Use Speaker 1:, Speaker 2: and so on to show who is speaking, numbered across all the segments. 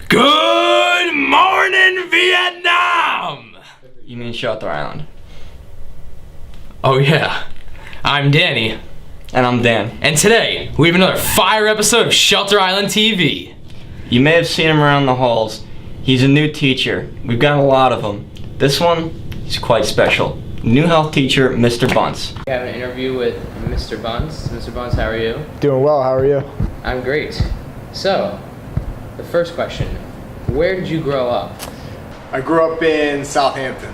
Speaker 1: Good morning, Vietnam!
Speaker 2: You mean Shelter Island?
Speaker 1: Oh yeah, I'm Danny.
Speaker 2: And I'm Dan.
Speaker 1: And today, we have another fire episode of Shelter Island TV.
Speaker 2: You may have seen him around the halls. He's a new teacher. We've got a lot of them. This one is quite special. New health teacher, Mr. Bunce.
Speaker 3: We have an interview with Mr. Bunce. Mr. Bunce, how are you?
Speaker 4: Doing well, how are you?
Speaker 3: I'm great. So, the first question, where did you grow up?
Speaker 4: I grew up in Southampton.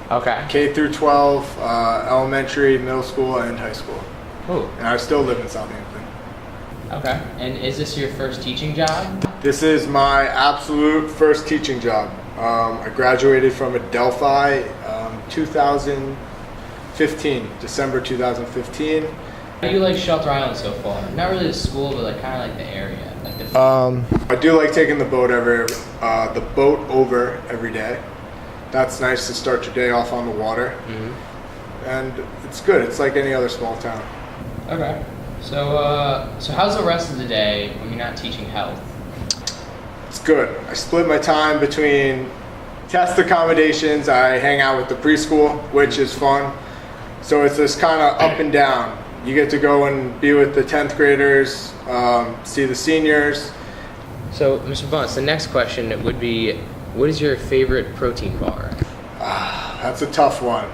Speaker 3: Okay.
Speaker 4: K through 12, elementary, middle school, and high school.
Speaker 3: Ooh.
Speaker 4: And I still live in Southampton.
Speaker 3: Okay. And is this your first teaching job?
Speaker 4: This is my absolute first teaching job. I graduated from Adelphi 2015, December 2015.
Speaker 3: How do you like Shelter Island so far? Not really the school, but like kind of like the area, like the.
Speaker 4: I do like taking the boat over every day. That's nice to start your day off on the water.
Speaker 3: Mm-hmm.
Speaker 4: And it's good. It's like any other small town.
Speaker 3: Okay. So how's the rest of the day when you're not teaching health?
Speaker 4: It's good. I split my time between test accommodations. I hang out with the preschool, which is fun. So it's this kind of up and down. You get to go and be with the 10th graders, see the seniors.
Speaker 3: So, Mr. Bunce, the next question would be, what is your favorite protein bar?
Speaker 4: That's a tough one.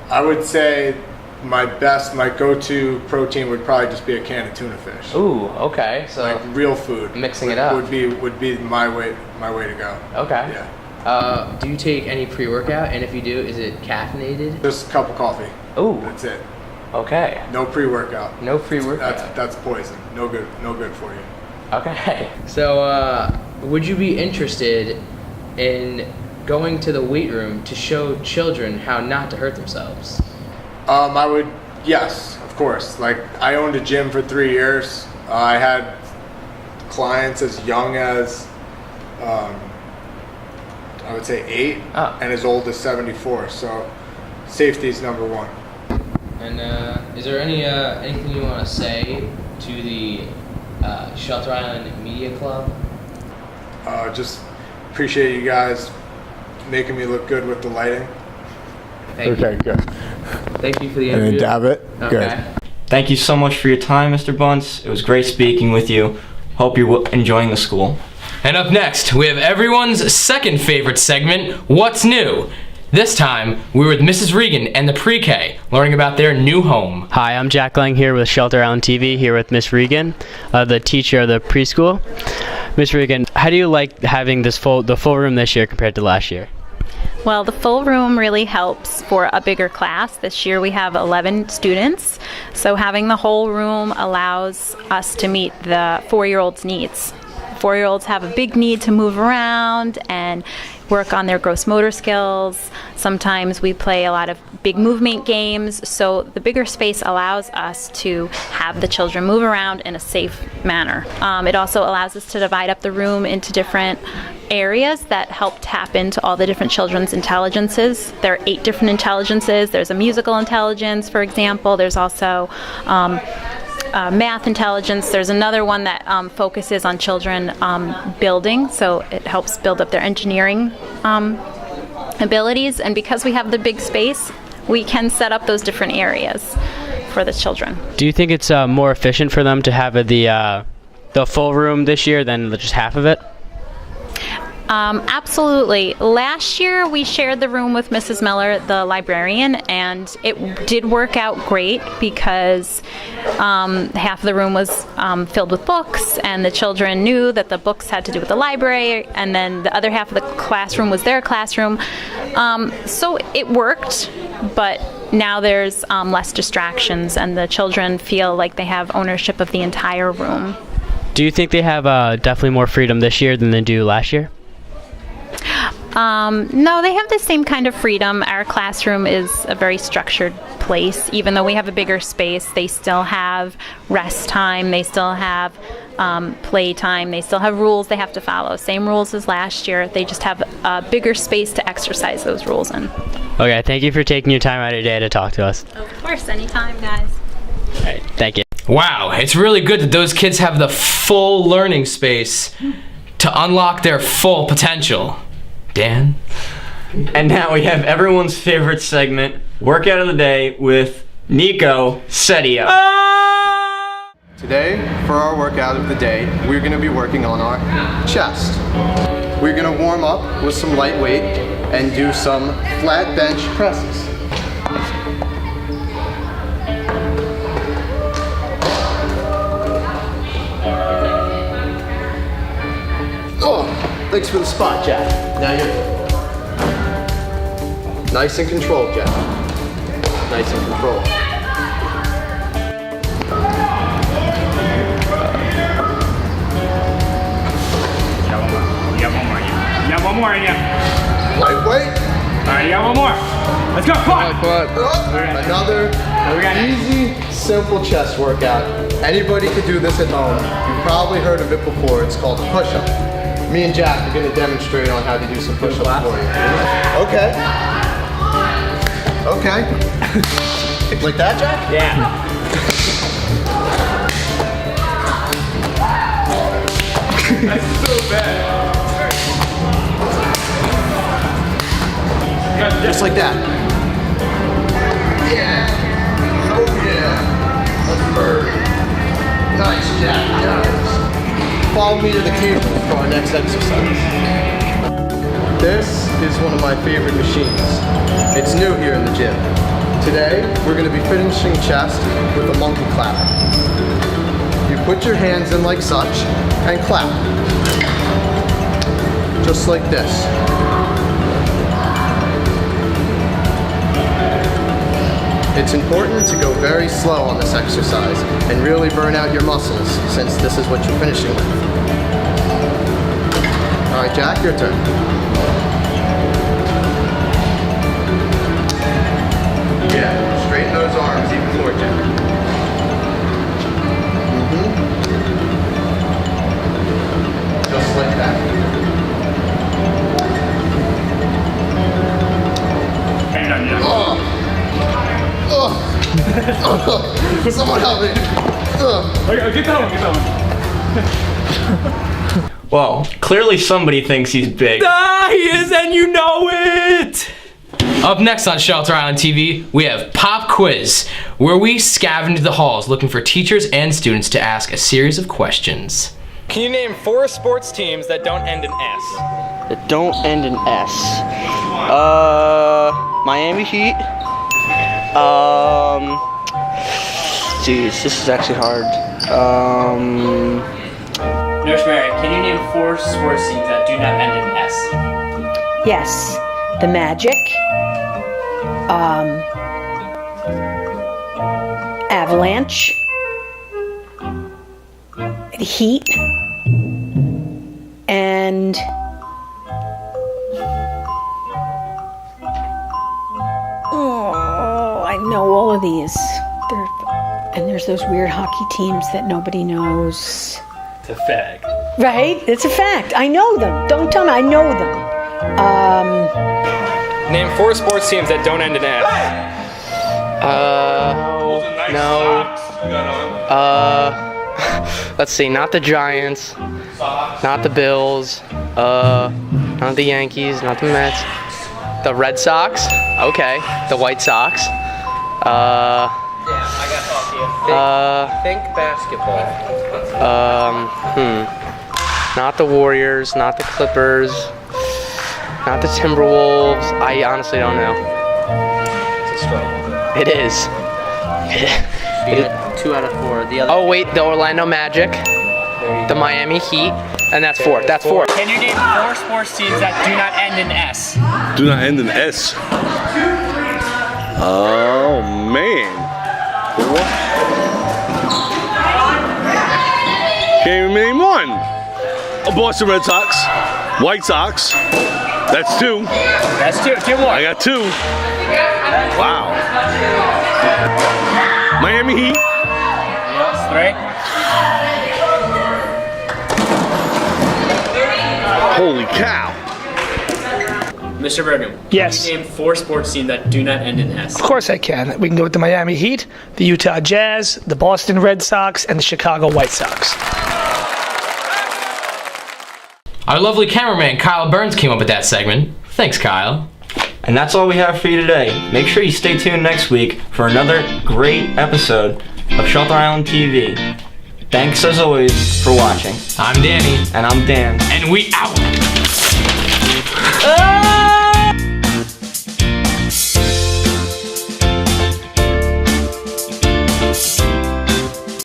Speaker 4: I would say my go-to protein would probably just be a can of tuna fish.
Speaker 3: Ooh, okay. So
Speaker 4: Like real food.
Speaker 3: Mixing it up
Speaker 4: would be my way to go.
Speaker 3: Okay.
Speaker 4: Yeah.
Speaker 3: Do you take any pre-workout? And if you do, is it caffeinated?
Speaker 4: Just a cup of coffee.
Speaker 3: Ooh.
Speaker 4: That's it.
Speaker 3: Okay.
Speaker 4: No pre-workout.
Speaker 3: No pre-workout.
Speaker 4: That's poison. No good for you.
Speaker 3: Okay. So, would you be interested in going to the weight room to show children how not to hurt themselves?
Speaker 4: I would, yes, of course. Like, I owned a gym for 3 years. I had clients as young as, I would say 8, and as old as 74. So, safety is number one.
Speaker 3: And is there anything you want to say to the Shelter Island Media Club?
Speaker 4: Just appreciate you guys making me look good with the lighting.
Speaker 3: Thank you.
Speaker 4: Good.
Speaker 3: Thank you for the
Speaker 4: And
Speaker 3: interview.
Speaker 4: then dab it.
Speaker 3: Okay.
Speaker 4: Good.
Speaker 2: Thank you so much for your time, Mr. Bunce. It was great speaking with you. Hope you're enjoying the school.
Speaker 1: And up next, we have everyone's second favorite segment, What's New? This time, we're with Mrs. Regan and the PreK, learning about their new home.
Speaker 5: Hi, I'm Jack Lang here with Shelter Island TV, here with Miss Regan, the teacher of the preschool. Miss Regan, how do you like having the full room this year compared to last year?
Speaker 6: Well, the full room really helps for a bigger class. This year we have 11 students, so having the whole room allows us to meet the 4-year-olds' needs. 4-year-olds have a big need to move around and work on their gross motor skills. Sometimes we play a lot of big movement games, so the bigger space allows us to have the children move around in a safe manner. It also allows us to divide up the room into different areas that help tap into all the different children's intelligences. There are 8 different intelligences. There's a musical intelligence, for example. There's also math intelligence. There's another one that focuses on children building, so it helps build up their engineering abilities. And because we have the big space, we can set up those different areas for the children.
Speaker 5: Do you think it's more efficient for them to have the full room this year than just half of it?
Speaker 6: Absolutely. Last year we shared the room with Mrs. Miller, the librarian, and it did work out great because half of the room was filled with books, and the children knew that the books had to do with the library, and then the other half of the classroom was their classroom. So it worked, but now there's less distractions, and the children feel like they have ownership of the entire room.
Speaker 5: Do you think they have definitely more freedom this year than they do last year?
Speaker 6: No, they have the same kind of freedom. Our classroom is a very structured place. Even though we have a bigger space, they still have rest time, they still have play time, they still have rules they have to follow. Same rules as last year. They just have a bigger space to exercise those rules in.
Speaker 5: Okay, thank you for taking your time out of your day to talk to us.
Speaker 6: Of course, anytime, guys.
Speaker 5: All right, thank you.
Speaker 1: Wow, it's really good that those kids have the full learning space to unlock their full potential. Dan?
Speaker 2: And now we have everyone's favorite segment, Workout of the Day, with Nico Sedio.
Speaker 7: Today, for our workout of the day, we're going to be working on our chest. We're going to warm up with some light weight and do some flat bench presses. Oh, thanks for the spot, Jack. Now you're nice and controlled, Jack. Nice and controlled.
Speaker 8: One more in you.
Speaker 7: Lightweight.
Speaker 8: Alright, you got one more. Let's go, come on.
Speaker 7: Another easy, simple chest workout. Anybody could do this at home. You've probably heard of it before. It's called a push-up. Me and Jack are going to demonstrate on how to do some push-ups for you. Okay. Okay. Like that, Jack?
Speaker 8: Yeah. That's so bad.
Speaker 7: Just like that. Yeah. Oh yeah. That's perfect. Nice, Jack. Nice. Follow me to the cable for our next exercise. This is one of my favorite machines. It's new here in the gym. Today, we're going to be finishing chest with a monkey clap. You put your hands in like such and clap. Just like this. It's important to go very slow on this exercise and really burn out your muscles since this is what you're finishing with. All right, Jack, your turn. Yeah, straighten those arms even more, Jack. Just like that. Someone help me.
Speaker 8: Okay, get that one.
Speaker 2: Well, clearly somebody thinks he's big.
Speaker 1: Ah, he is, and you know it! Up next on Shelter Island TV, we have Pop Quiz, where we scavenge the halls looking for teachers and students to ask a series of questions. Can you name 4 sports teams that don't end in S?
Speaker 9: That don't end in S. Miami Heat. Geez, this is actually hard.
Speaker 10: Nurse Mary, can you name 4 sports teams that do not end in S?
Speaker 11: Yes, the Magic, Avalanche, the Heat, and I know all of these. And there's those weird hockey teams that nobody knows.
Speaker 10: It's a fact.
Speaker 11: Right? It's a fact. I know them. Don't tell me. I know them.
Speaker 1: Name 4 sports teams that don't end in S.
Speaker 9: Let's see, not the Giants, not the Bills, not the Yankees, not the Mets, the Red Sox, okay, the White Sox,
Speaker 3: Think basketball.
Speaker 9: not the Warriors, not the Clippers, not the Timberwolves. I honestly don't know.
Speaker 3: It's a struggle.
Speaker 9: It is.
Speaker 3: You got 2 out of 4. The other.
Speaker 9: Oh wait, the Orlando Magic, the Miami Heat, and that's 4. That's 4.
Speaker 10: Can you name 4 sports teams that do not end in S?
Speaker 12: Do not end in S. Oh man. Can't even name one. Boston Red Sox, White Sox. That's 2.
Speaker 10: That's 2. 2 more.
Speaker 12: I got 2. Wow. Miami Heat.
Speaker 10: Yes, 3.
Speaker 12: Holy cow.
Speaker 10: Mr. Bergam.
Speaker 8: Yes.
Speaker 10: Can you name 4 sports teams that do not end in S?
Speaker 8: Of course I can. We can go with the Miami Heat, the Utah Jazz, the Boston Red Sox, and the Chicago White Sox.
Speaker 1: Our lovely cameraman Kyle Burns came up with that segment. Thanks, Kyle.
Speaker 2: And that's all we have for you today. Make sure you stay tuned next week for another great episode of Shelter Island TV. Thanks as always for watching.
Speaker 1: I'm Danny.
Speaker 2: And I'm Dan.
Speaker 1: And we out.